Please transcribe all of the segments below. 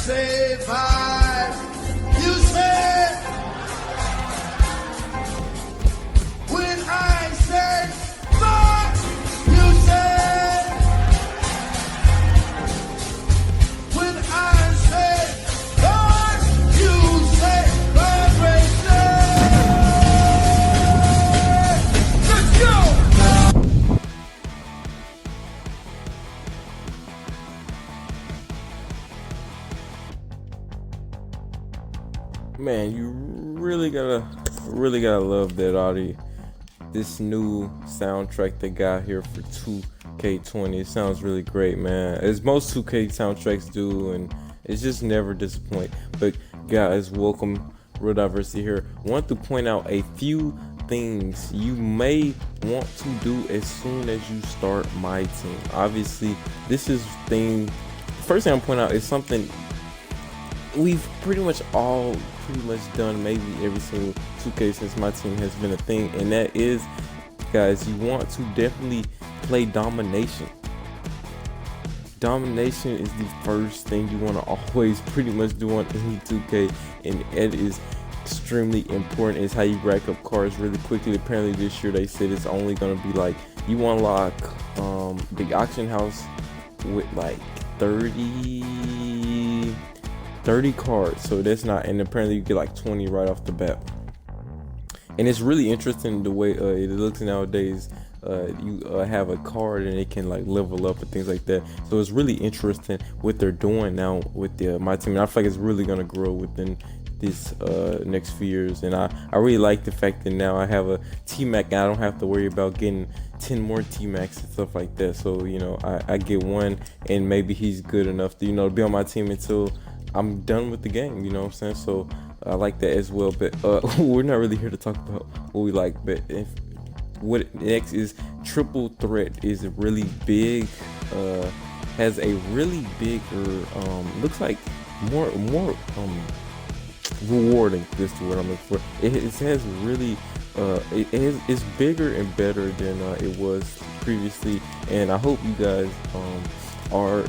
say five, you say. When I say five, you say. When I say five, you say vibration. Let's go. Man, you really gotta love that audio. This new soundtrack they got here for 2K20. It sounds really great, man. As most 2K soundtracks do, and it's just never disappoint. But guys, welcome RealDiversity here. Want to point out a few things you may want to do as soon as you start myteam. Obviously, this is first thing I'm pointing out is something we've pretty much done maybe every single 2K since myteam has been a thing, and that is, guys, you want to definitely play domination. Domination is the first thing you want to always pretty much do on any 2K, and it is extremely important. It's how you rack up cards really quickly. Apparently this year they said it's only going to be like you unlock the auction house with like 30 cards, so that's not, and apparently you get like 20 right off the bat. And it's really interesting the way it looks nowadays. You have a card and it can like level up and things like that, so it's really interesting what they're doing now with the myteam, and I feel like it's really going to grow within this next few years. And I really like the fact that now I have a T-Mac and I don't have to worry about getting 10 more T-Macs and stuff like that. So I get one and maybe he's good enough to to be on my team until I'm done with the game, you know what I'm saying? So I like that as well. But we're not really here to talk about what we like. But what next is triple threat is really big. Has a really bigger, looks like more rewarding. This is what I'm looking for. It has really, it's bigger and better than it was previously. And I hope you guys are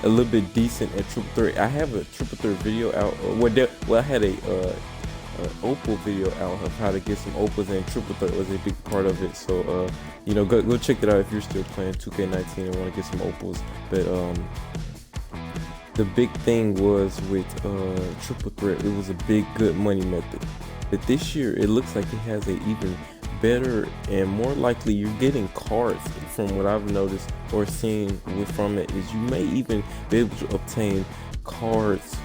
a little bit decent at triple threat. I have a triple threat video out. I had a opal video out of how to get some opals, and triple threat was a big part of it. So go check that out if you're still playing 2K19 and want to get some opals. But the big thing was with triple threat, it was a big good money method. But this year it looks like it has a even better and more likely you're getting cards. From what I've noticed or seen from it is you may even be able to obtain cards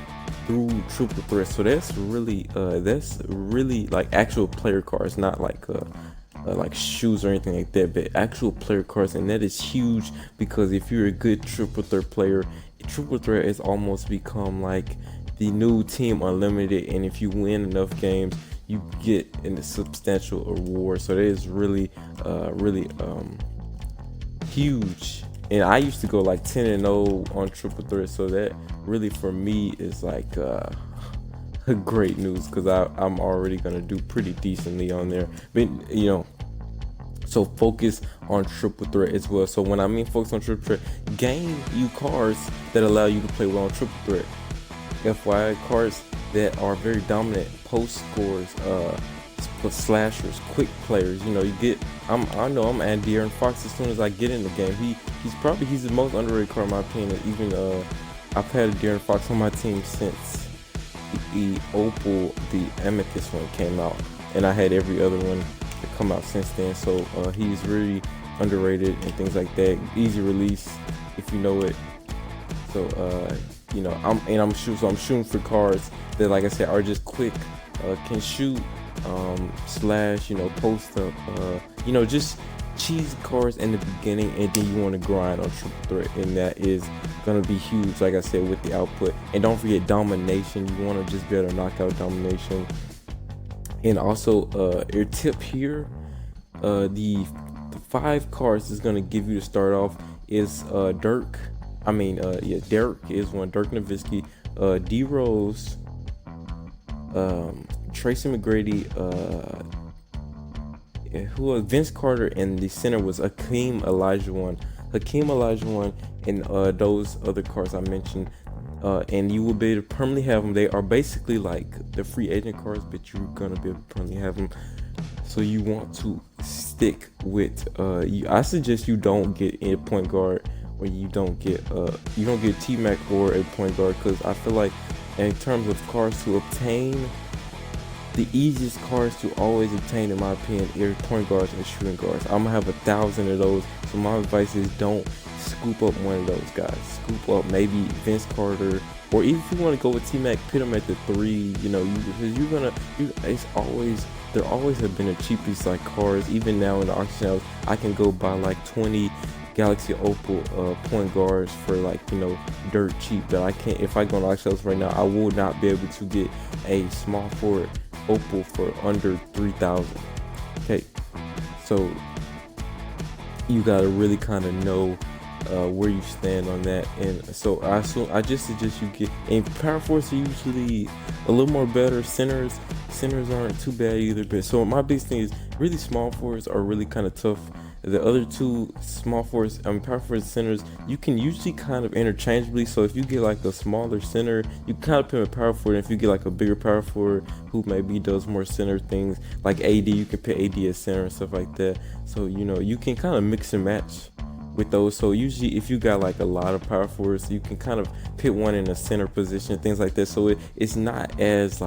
through triple threat. So that's really like actual player cards, not like shoes or anything like that, but actual player cards. And that is huge, because if you're a good triple threat player, triple threat has almost become like the new Team Unlimited, and if you win enough games you get in a substantial reward. So that is really huge. And I used to go like 10-0 on triple threat, so that really for me is like great news, because I'm already gonna do pretty decently on there. But so focus on triple threat as well. So when I mean focus on triple threat, gain you cards that allow you to play well on triple threat. FYI, cards that are very dominant, post scores, slashers, quick players. You get. I know I'm adding De'Aaron Fox as soon as I get in the game. He's the most underrated card in my opinion. Even I've had a De'Aaron Fox on my team since the Opal, the Amethyst one came out, and I had every other one that come out since then. So he's really underrated and things like that. Easy release if you know it. So I'm shooting for cards that, like I said, are just quick, can shoot, slash, post up, just cheese cards in the beginning, and then you want to grind on triple threat, and that is gonna be huge, like I said, with the output. And don't forget domination. You want to just be able to knock out domination. And also your tip here, the 5 cards is gonna give you to start off is Derek is one. Dirk Nowitzki, D Rose, Tracy McGrady, who was Vince Carter, and the center was Hakeem Olajuwon, and those other cards I mentioned. and you will be able to permanently have them. They are basically like the free agent cards, but you're gonna be able to permanently have them. So you want to stick with. I suggest you don't get a point guard, or you don't get T-Mac or a point guard, because I feel like in terms of cards to obtain, the easiest cards to always obtain, in my opinion, are point guards and shooting guards. I'm gonna have 1,000 of those. So my advice is don't scoop up one of those guys. Scoop up maybe Vince Carter, or even if you want to go with T-Mac, put him at the 3. You know, there always have been the cheapest like cards. Even now in the auction house, I can go buy like 20 Galaxy Opal point guards for like, you know, dirt cheap. That I can't. If I go on the auction house right now, I will not be able to get a small forward Opal for under 3,000. Okay, so you gotta really kind of know where you stand on that, and so I just suggest you get. And power forwards are usually a little more better. Centers aren't too bad either. But so my biggest thing is really small forwards are really kind of tough. The other two small forwards, power forwards, centers, you can usually kind of interchangeably. So if you get like a smaller center, you kind of put him a power forward. And if you get like a bigger power forward who maybe does more center things, like AD, you can put AD as center and stuff like that. So, you know, you can kind of mix and match with those. So usually if you got like a lot of power forwards, you can kind of put one in a center position, things like that. So it's not as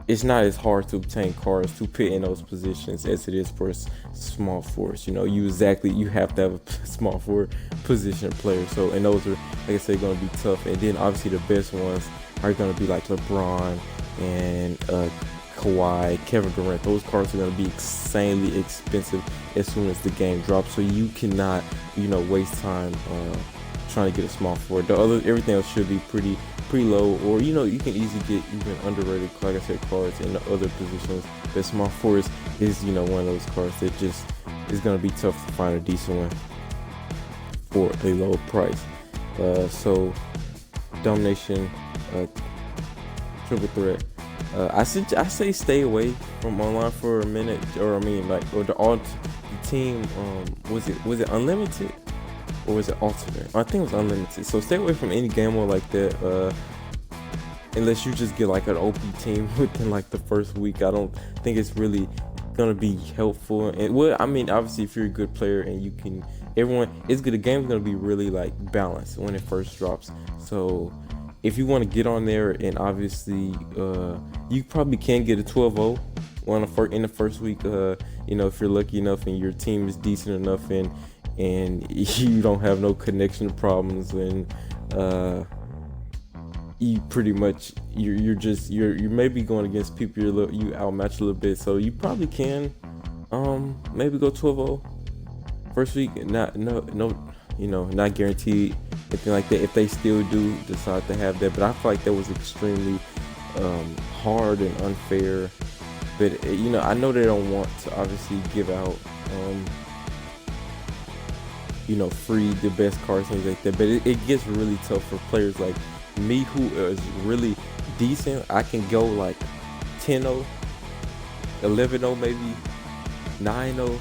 it's not as hard to obtain cards to put in those positions as it is for small forwards. You know, you have to have a small forward position player. So, and those are, like I said, going to be tough. And then obviously the best ones are going to be like LeBron and Kawhi, Kevin Durant. Those cards are going to be insanely expensive as soon as the game drops. So you cannot, you know, waste time trying to get a small forward. Everything else should be pretty low, or, you know, you can easily get even underrated, like I said, cards in the other positions. But small forwards is, you know, one of those cards that just is going to be tough to find a decent one for a low price. So domination, triple threat. I say stay away from online for a minute, or the team. Was it unlimited? Or was it alternate? I think it was unlimited. So stay away from any game mode like that, unless you just get like an OP team within like the first week. I don't think it's really gonna be helpful. And well, I mean, obviously if you're a good player and you can, it's good. The game's gonna be really like balanced when it first drops. So if you want to get on there, and obviously you probably can get a 12-0 in the first week. You know, if you're lucky enough and your team is decent enough, and you don't have no connection problems, and you pretty much you're maybe going against people you outmatch a little bit, so you probably can maybe go 12-0 first week. Not guaranteed anything like that if they still do decide to have that, but I feel like that was extremely hard and unfair. But you know, I know they don't want to obviously give out free the best cards, things like that, but it gets really tough for players like me who is really decent. I can go like 10-0, 11-0, maybe 9-0,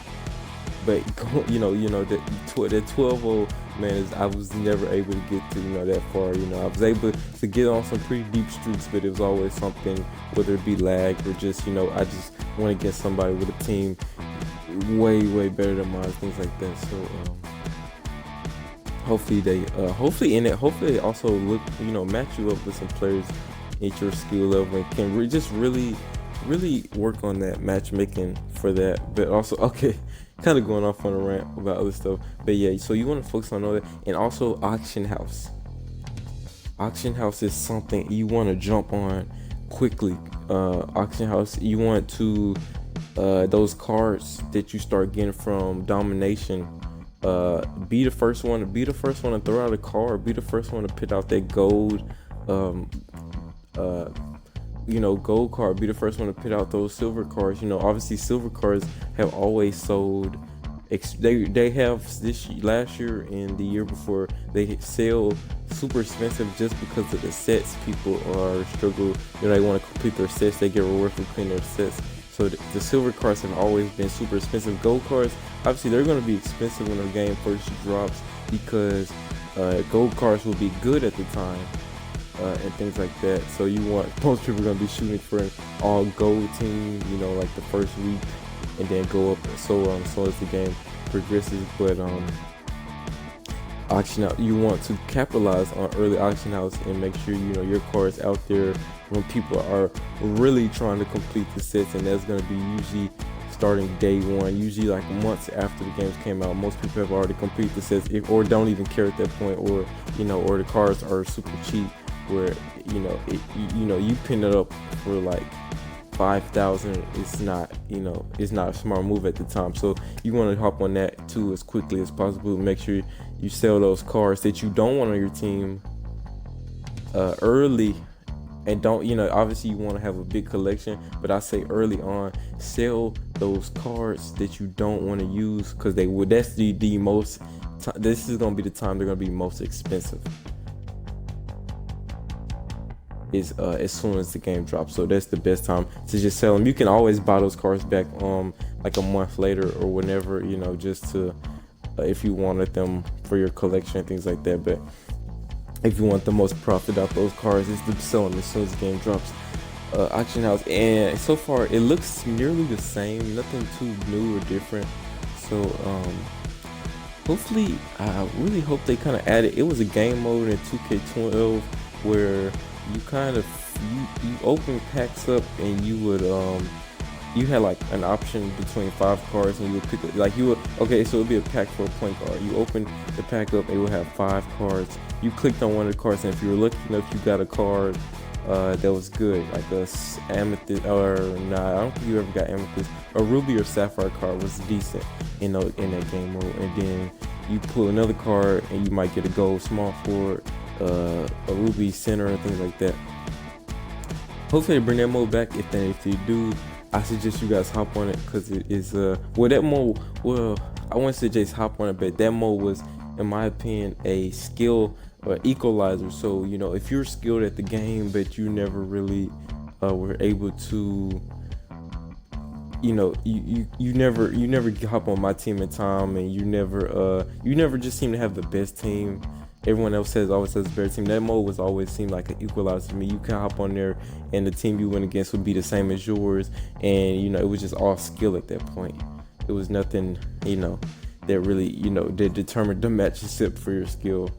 but the 12-0, man, I was never able to get to that far. I was able to get on some pretty deep streaks, but it was always something, whether it be lag or just I just went against somebody with a team way better than mine, things like that. So hopefully they also look, match you up with some players at your skill level and can just really work on that matchmaking for that. But also, okay, kind of going off on a rant about other stuff, but yeah, so you want to focus on all that. And also auction house is something you want to jump on quickly. Auction house, you want to those cards that you start getting from domination, be the first one to throw out a card, be the first one to put out that gold gold card, be the first one to put out those silver cards. Obviously silver cards have always sold, they have last year and the year before, they sell super expensive just because of the sets. People are struggle, they want to complete their sets, they get reward for completing their sets. So the silver cards have always been super expensive. Gold cards, obviously they're going to be expensive when the game first drops, because Gold cards will be good at the time, and things like that. So you want, most people are gonna be shooting for an all gold team, you know, like the first week, and then go up and so on, so as the game progresses. But auction out, you want to capitalize on early auction house and make sure you know your cards out there when people are really trying to complete the sets, and that's going to be usually starting day one, usually like months after the games came out. Most people have already completed the sets, or don't even care at that point, or you know, or the cards are super cheap where you pin it up for like 5,000. It's not, it's not a smart move at the time. So you want to hop on that too as quickly as possible. Make sure you sell those cards that you don't want on your team early, and don't, obviously you want to have a big collection, but I say early on, sell those cards that you don't want to use, because that's the most this is going to be the time they're going to be most expensive, is as soon as the game drops. So that's the best time to just sell them. You can always buy those cards back like a month later or whenever, just to if you wanted them for your collection and things like that. But if you want the most profit out those cards, it's to sell them as soon as the game drops. Auction house, and so far it looks nearly the same, nothing too new or different. So hopefully, I really hope they kind of added, it was a game mode in 2K12 where you kind of you open packs up, and you would you had like an option between 5 cards, and you would pick like so it would be a pack for a point guard. You open the pack up, it would have 5 cards. You clicked on one of the cards, and if you were lucky enough, you got a card that was good, like a amethyst, or nah, I don't think you ever got amethyst. A ruby or sapphire card was decent in that game mode, and then you pull another card, and you might get a gold small forward, a ruby center, and things like that. Hopefully they bring that mode back. If they do, I suggest you guys hop on it, because it is that mode, I wouldn't suggest hop on it, but that mode was, in my opinion, a skill equalizer. So if you're skilled at the game, but you never really were able to, you never hop on my team in time, and you never just seem to have the best team. Everyone else always has a better team. That mode was always seemed like an equalizer to me. You can hop on there, and the team you went against would be the same as yours, and it was just all skill at that point. It was nothing, that really, that determined the match except for your skill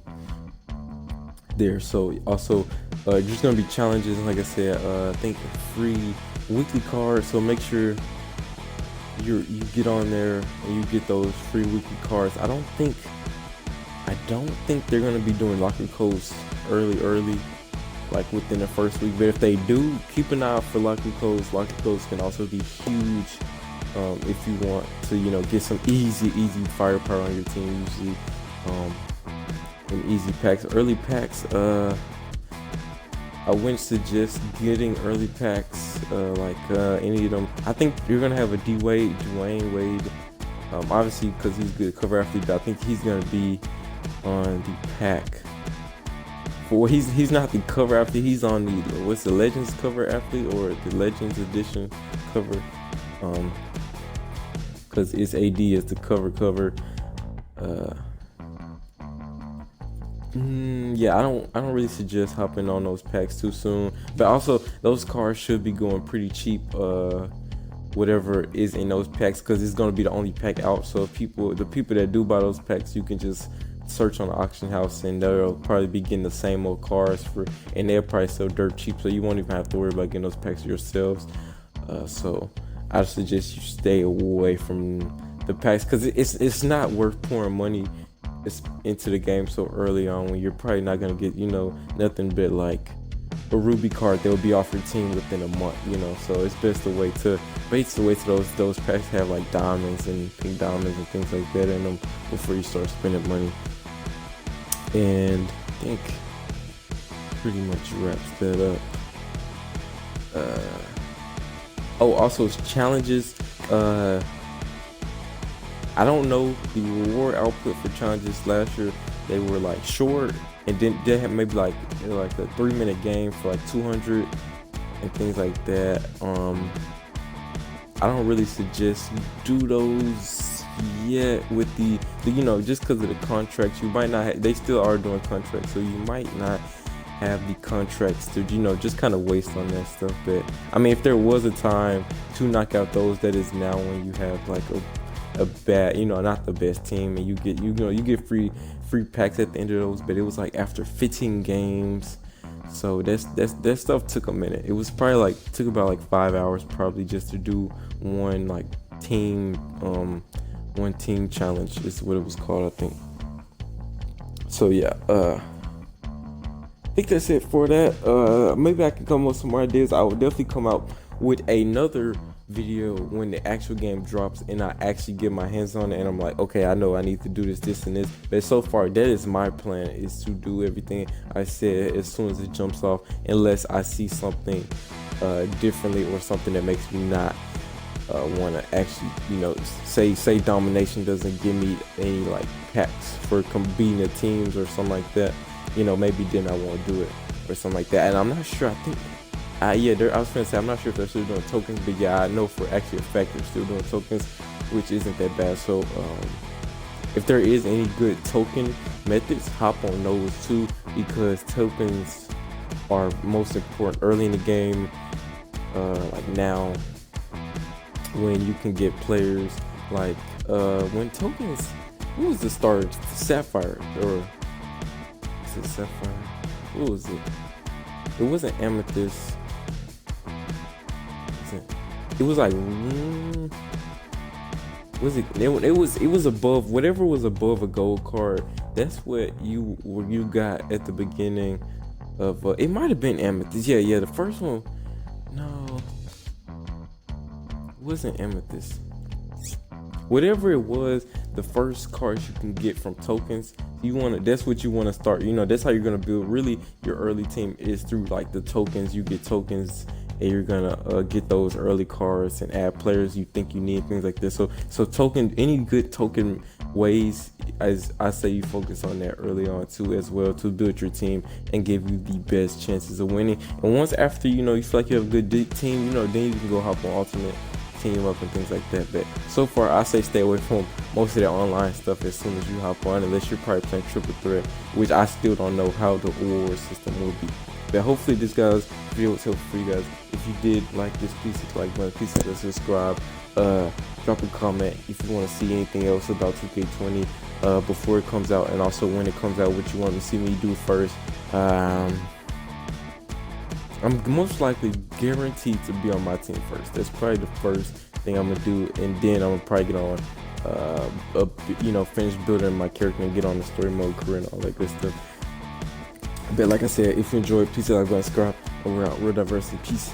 there. So also, there's gonna be challenges, and like I said, I think free weekly cards. So make sure you get on there and you get those free weekly cards. I don't think they're gonna be doing locker codes early, like within the first week. But if they do, keep an eye out for locker codes. Locker codes can also be huge if you want to, get some easy firepower on your team. Usually, in easy packs, early packs. I wouldn't suggest getting early packs like any of them. I think you're gonna have a Dwayne Wade, obviously because he's a good cover athlete. But I think he's gonna be on the pack. He's not the cover athlete. He's on the Legends cover athlete, or the Legends edition cover. Because it's AD as the cover. Yeah, I don't really suggest hopping on those packs too soon. But also, those cards should be going pretty cheap. Whatever is in those packs, because it's going to be the only pack out. So if the people that do buy those packs, you can just search on the auction house, and they'll probably be getting the same old cards and they're probably so dirt cheap, so you won't even have to worry about getting those packs yourselves. So I suggest you stay away from the packs, because it's not worth pouring money into the game so early on, when you're probably not gonna get nothing but like a ruby card that will be off your team within a month. So it's best to wait till those packs have like diamonds and pink diamonds and things like that in them before you start spending money. And I think pretty much wraps that up. Also challenges. I don't know the reward output for challenges. Last year they were like short, and then they had maybe like a 3-minute game for like 200 and things like that. I don't really suggest you do those yet with the just because of the contracts. You might not they still are doing contracts, so you might not have the contracts to just kind of waste on that stuff. But I mean, if there was a time to knock out those, that is now when you have like a bad, not the best team, and you get free packs at the end of those. But it was like after 15 games, so that stuff took a minute. It was probably took about like 5 hours probably just to do one team challenge is what it was called, I think. So yeah, I think that's it for that. Maybe I can come up with some more ideas. I will definitely come out with another video when the actual game drops and I actually get my hands on it and I'm like, okay, I know I need to do this and this. But so far, that is my plan, is to do everything I said as soon as it jumps off, unless I see something differently or something that makes me not want to actually, say domination doesn't give me any packs for beating the teams or something like that. Maybe then I won't do it or something like that. And I'm not sure. I think, I was gonna say I'm not sure if they're still doing tokens, but yeah, I know for actually a fact they're still doing tokens, which isn't that bad. So if there is any good token methods, hop on those too, because tokens are most important early in the game. Now, when you can get players when tokens, what was the start? Sapphire or is it Sapphire? What was it? It wasn't Amethyst. It was was it? It was above, whatever was above a gold card. That's what you got at the beginning of. It might have been Amethyst. Yeah. The first one. No, it wasn't Amethyst. Whatever it was, the first cards you can get from tokens, that's what you want to start. That's how you're gonna build really your early team, is through the tokens. You get tokens and you're gonna get those early cards and add players you think you need, things like this. So token, any good token ways, as I say, you focus on that early on too as well, to build your team and give you the best chances of winning. And once after you feel like you have a good team, then you can go hop on ultimate team up and things like that. But so far, I say stay away from most of that online stuff as soon as you hop on, unless you're probably playing triple threat, which I still don't know how the award system will be. But hopefully this video was helpful for you guys. If you did like this, please hit the like button, please hit the subscribe, drop a comment if you want to see anything else about 2K20 before it comes out, and also when it comes out, what you want to see me do first. I'm most likely guaranteed to be on my team first. That's probably the first thing I'm gonna do, and then I'm gonna probably get on, finish building my character and get on the story mode, career, and all that good stuff. But like I said, if you enjoyed, please hit like button, subscribe, and we're out. Real Diversity, peace.